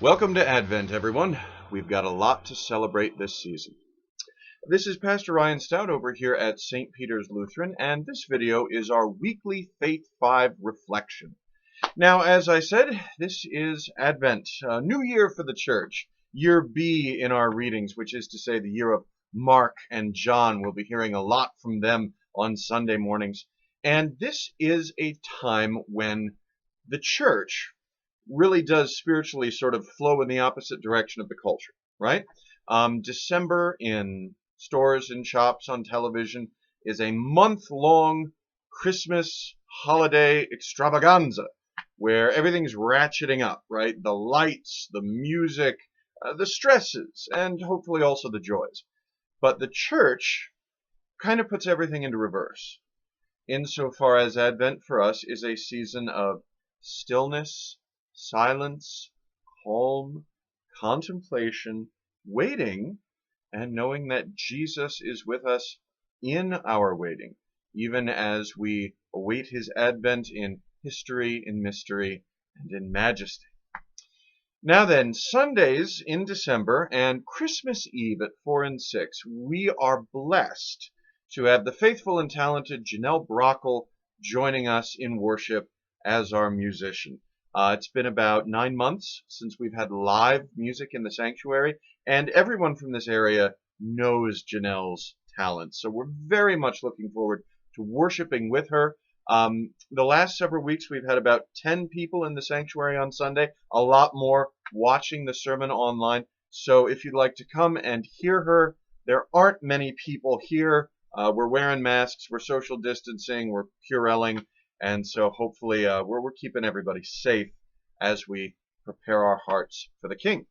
Welcome to Advent, everyone. We've got a lot to celebrate this season. This is Pastor Ryan Stout over here at St. Peter's Lutheran, and this video is our weekly Faith 5 reflection. Now, as I said, this is Advent, a new year for the church, year B in our readings, which is to say the year of Mark and John. We'll be hearing a lot from them on Sunday mornings. And this is a time when the church really does spiritually sort of flow in the opposite direction of the culture, right? December in stores and shops, on television, is a month-long Christmas holiday extravaganza where everything's ratcheting up, right? The lights, the music, the stresses, and hopefully also the joys. But the church kind of puts everything into reverse, insofar as Advent for us is a season of stillness, silence, calm, contemplation, waiting, and knowing that Jesus is with us in our waiting, even as we await his advent in history, in mystery, and in majesty. Now then, Sundays in December and Christmas Eve at 4 and 6, we are blessed to have the faithful and talented Janelle Brockle joining us in worship as our musician. It's been about 9 months since we've had live music in the sanctuary, and everyone from this area knows Janelle's talent. So we're very much looking forward to worshiping with her. The last several weeks we've had about 10 people in the sanctuary on Sunday, a lot more watching the sermon online. So if you'd like to come and hear her, there aren't many people here. We're wearing masks, we're social distancing, we're Purelling. And so hopefully we're keeping everybody safe as we prepare our hearts for the King.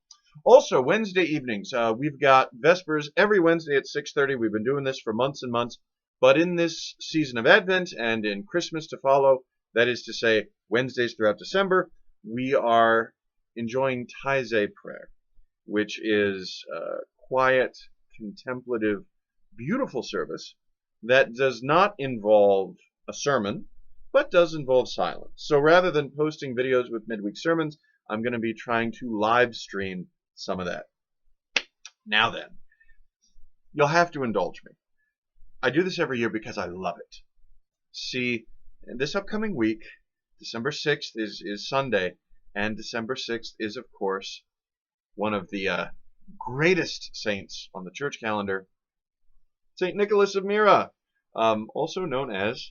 Also, Wednesday evenings, we've got Vespers every Wednesday at 6:30. We've been doing this for months and months. But in this season of Advent and in Christmas to follow, that is to say Wednesdays throughout December, we are enjoying Taizé prayer, which is a quiet, contemplative, beautiful service that does not involve a sermon, but does involve silence. So rather than posting videos with midweek sermons, I'm going to be trying to live stream some of that. Now then, you'll have to indulge me. I do this every year because I love it. See, this upcoming week, December 6th is Sunday, and December 6th is, of course, one of the greatest saints on the church calendar, St. Nicholas of Myra, also known as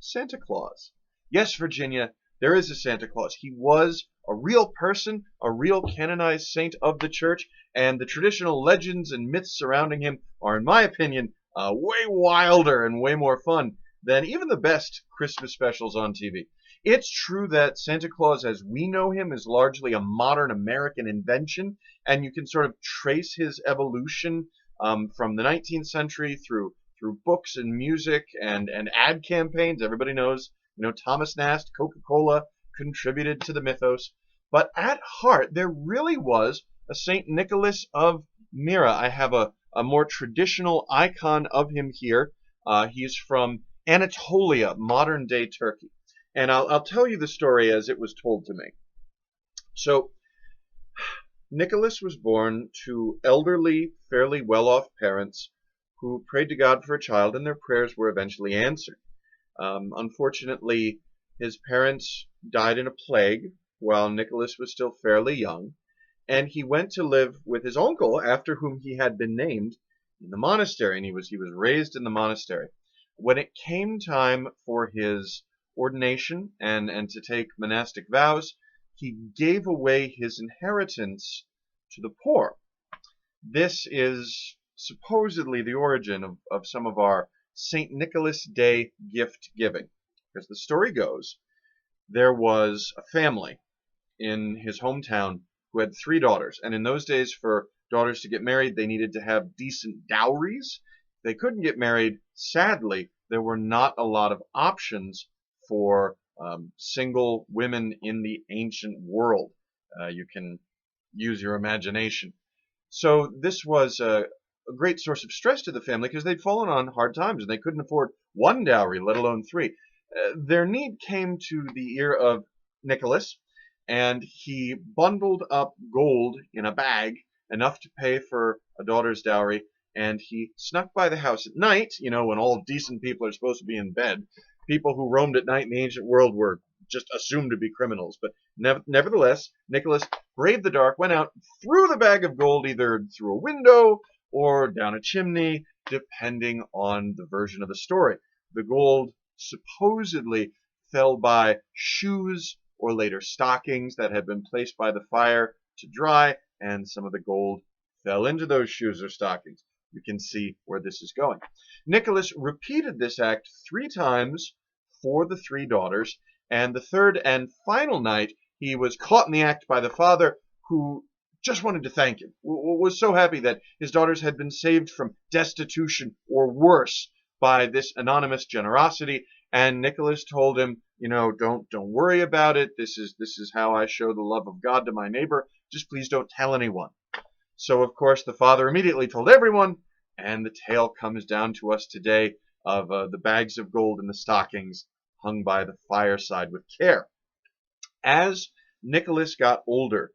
Santa Claus. Yes, Virginia, there is a Santa Claus. He was a real person, a real canonized saint of the church, and the traditional legends and myths surrounding him are, in my opinion, way wilder and way more fun than even the best Christmas specials on TV. It's true that Santa Claus, as we know him, is largely a modern American invention, and you can sort of trace his evolution from the 19th century through books and music and ad campaigns. Everybody knows, Thomas Nast, Coca-Cola contributed to the mythos. But at heart, there really was a St. Nicholas of Myra. I have a more traditional icon of him here. He's from Anatolia, modern-day Turkey. And I'll tell you the story as it was told to me. So, Nicholas was born to elderly, fairly well-off parents who prayed to God for a child, and their prayers were eventually answered. Unfortunately, his parents died in a plague while Nicholas was still fairly young, and he went to live with his uncle, after whom he had been named, in the monastery, and he was raised in the monastery. When it came time for his ordination and to take monastic vows, he gave away his inheritance to the poor. This is supposedly the origin of some of our St. Nicholas Day gift giving. Because the story goes, there was a family in his hometown who had 3 daughters. And in those days, for daughters to get married, they needed to have decent dowries. They couldn't get married. Sadly, there were not a lot of options for single women in the ancient world. You can use your imagination. So this was a great source of stress to the family because they'd fallen on hard times and they couldn't afford 1 dowry, let alone 3. Their need came to the ear of Nicholas, and he bundled up gold in a bag, enough to pay for a daughter's dowry, and he snuck by the house at night, when all decent people are supposed to be in bed. People who roamed at night in the ancient world were just assumed to be criminals. But nevertheless, Nicholas braved the dark, went out, threw the bag of gold either through a window or down a chimney, depending on the version of the story. The gold supposedly fell by shoes or later stockings that had been placed by the fire to dry, and some of the gold fell into those shoes or stockings. You can see where this is going. Nicholas repeated this act 3 times for the 3 daughters, and the third and final night he was caught in the act by the father, who just wanted to thank him, was so happy that his daughters had been saved from destitution or worse by this anonymous generosity. And Nicholas told him, don't worry about it. This is how I show the love of God to my neighbor. Just please don't tell anyone. So, of course, the father immediately told everyone, and the tale comes down to us today of the bags of gold in the stockings hung by the fireside with care. As Nicholas got older,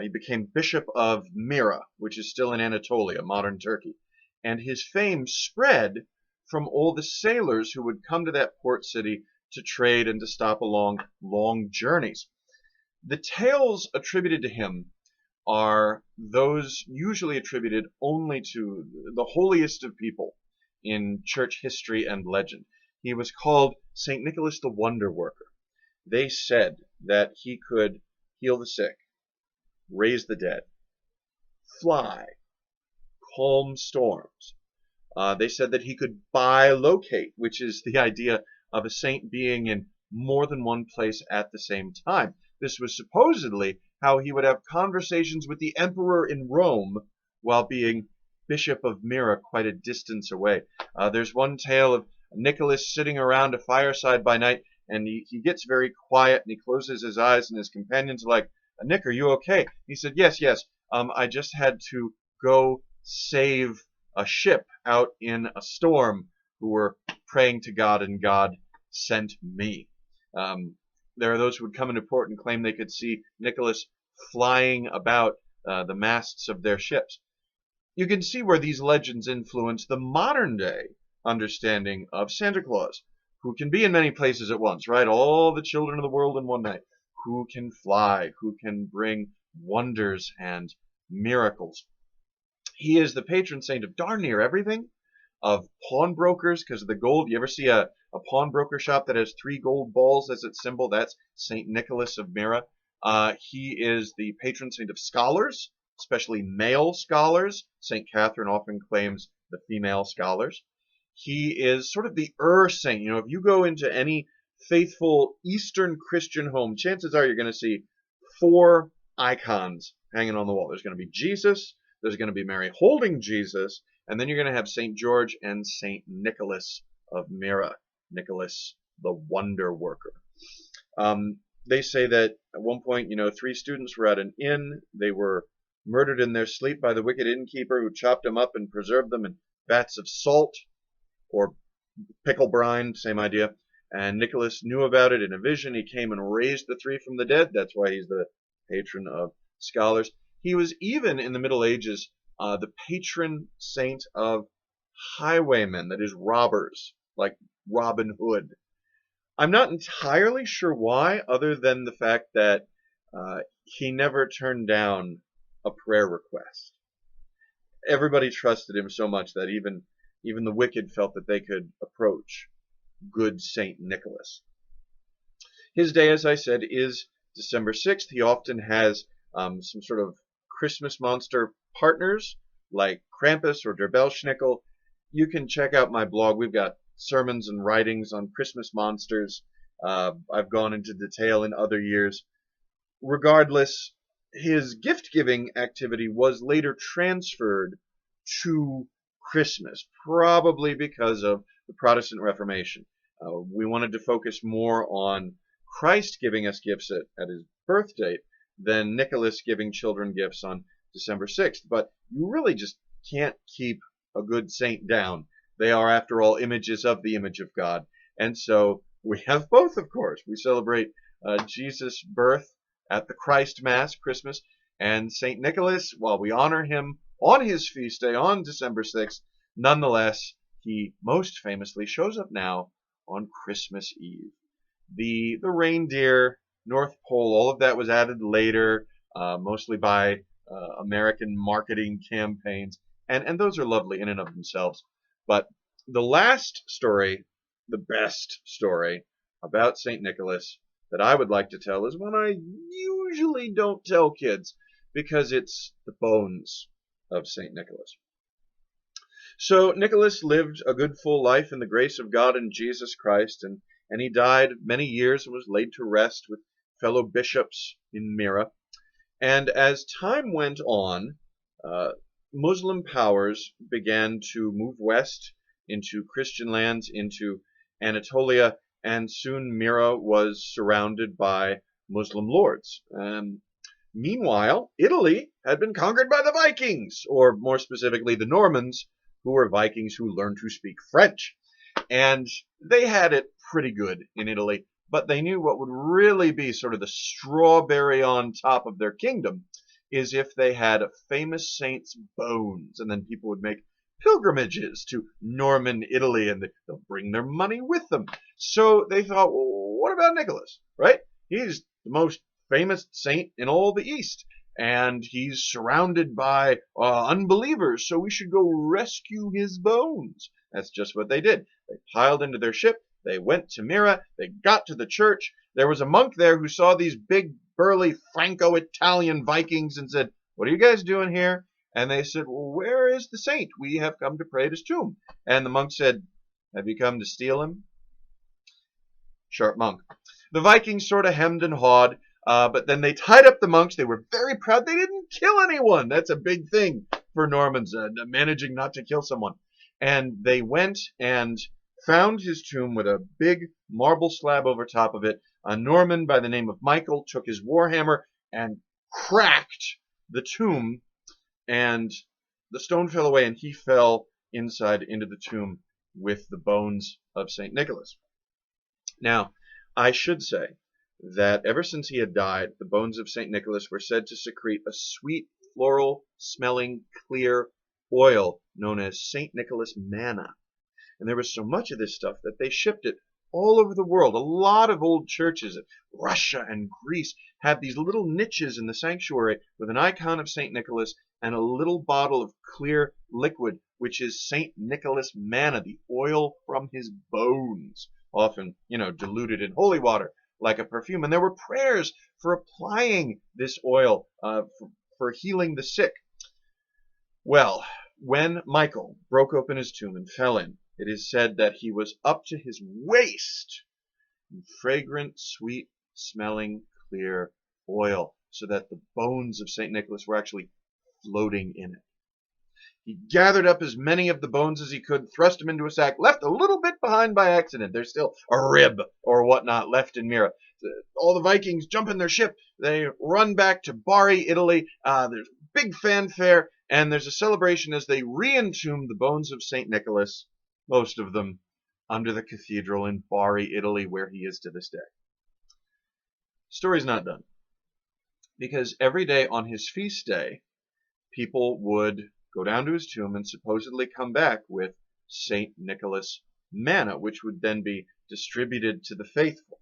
he became Bishop of Myra, which is still in Anatolia, modern Turkey, and his fame spread from all the sailors who would come to that port city to trade and to stop along long journeys. The tales attributed to him are those usually attributed only to the holiest of people in church history and legend. He was called Saint Nicholas the Wonder Worker. They said that he could heal the sick, raise the dead, fly, calm storms. They said that he could bilocate, which is the idea of a saint being in more than one place at the same time. This was supposedly how he would have conversations with the emperor in Rome while being Bishop of Myra quite a distance away. There's one tale of Nicholas sitting around a fireside by night, and he gets very quiet, and he closes his eyes, and his companions are like, "Nick, are you okay?" He said, yes. I just had to go save a ship out in a storm who were praying to God, and God sent me." There are those who would come into port and claim they could see Nicholas flying about the masts of their ships. You can see where these legends influence the modern day understanding of Santa Claus, who can be in many places at once, right? All the children of the world in one night, who can fly, who can bring wonders and miracles. He is the patron saint of darn near everything, of pawnbrokers because of the gold. You ever see a pawnbroker shop that has 3 gold balls as its symbol? That's Saint Nicholas of Myra. He is the patron saint of scholars, especially male scholars. Saint Catherine often claims the female scholars. He is sort of the saint. If you go into any faithful Eastern Christian home, chances are you're going to see 4 icons hanging on the wall. There's going to be Jesus, there's going to be Mary holding Jesus, and then you're going to have St. George and St. Nicholas of Myra, Nicholas the Wonder Worker. They say that at one point, 3 students were at an inn. They were murdered in their sleep by the wicked innkeeper, who chopped them up and preserved them in vats of salt or pickle brine, same idea. And Nicholas knew about it in a vision. He came and raised the 3 from the dead. That's why he's the patron of scholars. He was even in the Middle Ages the patron saint of highwaymen, that is robbers, like Robin Hood. I'm not entirely sure why, other than the fact that he never turned down a prayer request. Everybody trusted him so much that even the wicked felt that they could approach good Saint Nicholas. His day, as I said, is December 6th. He often has some sort of Christmas monster partners like Krampus or Der Belschnickel. You can check out my blog. We've got sermons and writings on Christmas monsters. I've gone into detail in other years. Regardless, his gift-giving activity was later transferred to Christmas, probably because of the Protestant Reformation. We wanted to focus more on Christ giving us gifts at his birth date than Nicholas giving children gifts on December 6th. But you really just can't keep a good saint down. They are, after all, images of the image of God. And so we have both, of course. We celebrate Jesus' birth at the Christ Mass, Christmas, and St. Nicholas, while we honor him on his feast day on December 6th, nonetheless, he most famously shows up now on Christmas Eve. The reindeer, North Pole, all of that was added later, mostly by American marketing campaigns, and those are lovely in and of themselves. But the last story, the best story about St. Nicholas that I would like to tell is one I usually don't tell kids because it's the bones of St. Nicholas. So Nicholas lived a good full life in the grace of God and Jesus Christ, and he died many years and was laid to rest with fellow bishops in Myra. And as time went on, Muslim powers began to move west into Christian lands, into Anatolia, and soon Myra was surrounded by Muslim lords. Meanwhile, Italy had been conquered by the Vikings, or more specifically, the Normans, who were Vikings who learned to speak French. And they had it pretty good in Italy, but they knew what would really be sort of the strawberry on top of their kingdom is if they had a famous saint's bones, and then people would make pilgrimages to Norman Italy, and they'll bring their money with them. So they thought, well, what about Nicholas, right? He's the most famous saint in all the East, and he's surrounded by unbelievers, so we should go rescue his bones. That's just what they did. They piled into their ship, they went to Myra, they got to the church. There was a monk there who saw these big, burly, Franco-Italian Vikings and said, "What are you guys doing here?" And they said, "Well, where is the saint? We have come to pray at his tomb." And the monk said, "Have you come to steal him?" Sharp monk. The Vikings sort of hemmed and hawed, but then they tied up the monks. They were very proud. They didn't kill anyone. That's a big thing for Normans, managing not to kill someone. And they went and found his tomb with a big marble slab over top of it. A Norman by the name of Michael took his warhammer and cracked the tomb, and the stone fell away, and he fell inside into the tomb with the bones of St. Nicholas. Now, I should say that ever since he had died, the bones of St. Nicholas were said to secrete a sweet, floral-smelling, clear oil known as St. Nicholas manna. And there was so much of this stuff that they shipped it all over the world. A lot of old churches in Russia and Greece had these little niches in the sanctuary with an icon of St. Nicholas and a little bottle of clear liquid, which is St. Nicholas manna, the oil from his bones, often, diluted in holy water like a perfume. And there were prayers for applying this oil for healing the sick. Well, when Michael broke open his tomb and fell in, it is said that he was up to his waist in fragrant, sweet-smelling, clear oil, so that the bones of St. Nicholas were actually floating in it. He gathered up as many of the bones as he could, thrust them into a sack, left a little bit behind by accident. There's still a rib or whatnot left in Myra. All the Vikings jump in their ship. They run back to Bari, Italy. There's big fanfare, and there's a celebration as they re-entomb the bones of St. Nicholas, most of them, under the cathedral in Bari, Italy, where he is to this day. Story's not done. Because every day on his feast day, people would go down to his tomb and supposedly come back with St. Nicholas manna, which would then be distributed to the faithful.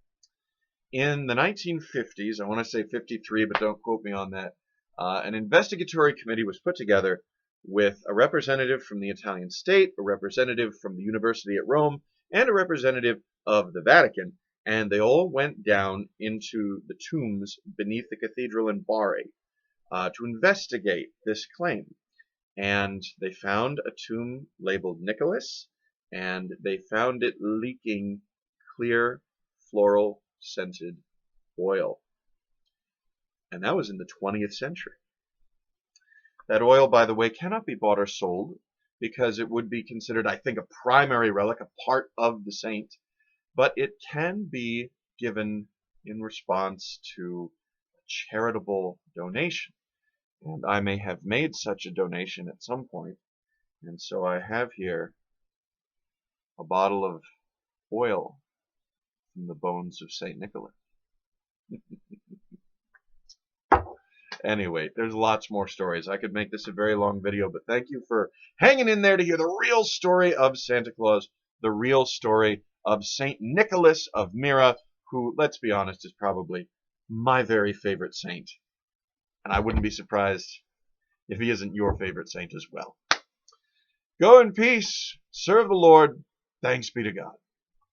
In the 1950s, I want to say 53, but don't quote me on that, an investigatory committee was put together with a representative from the Italian state, a representative from the University at Rome, and a representative of the Vatican, and they all went down into the tombs beneath the cathedral in Bari to investigate this claim. And they found a tomb labeled Nicholas, and they found it leaking clear, floral, scented oil. And that was in the 20th century. That oil, by the way, cannot be bought or sold because it would be considered, I think, a primary relic, a part of the saint. But it can be given in response to a charitable donation. And I may have made such a donation at some point. And so I have here a bottle of oil from the bones of St. Nicholas. Anyway, there's lots more stories. I could make this a very long video, but thank you for hanging in there to hear the real story of Santa Claus, the real story of Saint Nicholas of Myra, who, let's be honest, is probably my very favorite saint. And I wouldn't be surprised if he isn't your favorite saint as well. Go in peace, serve the Lord, thanks be to God.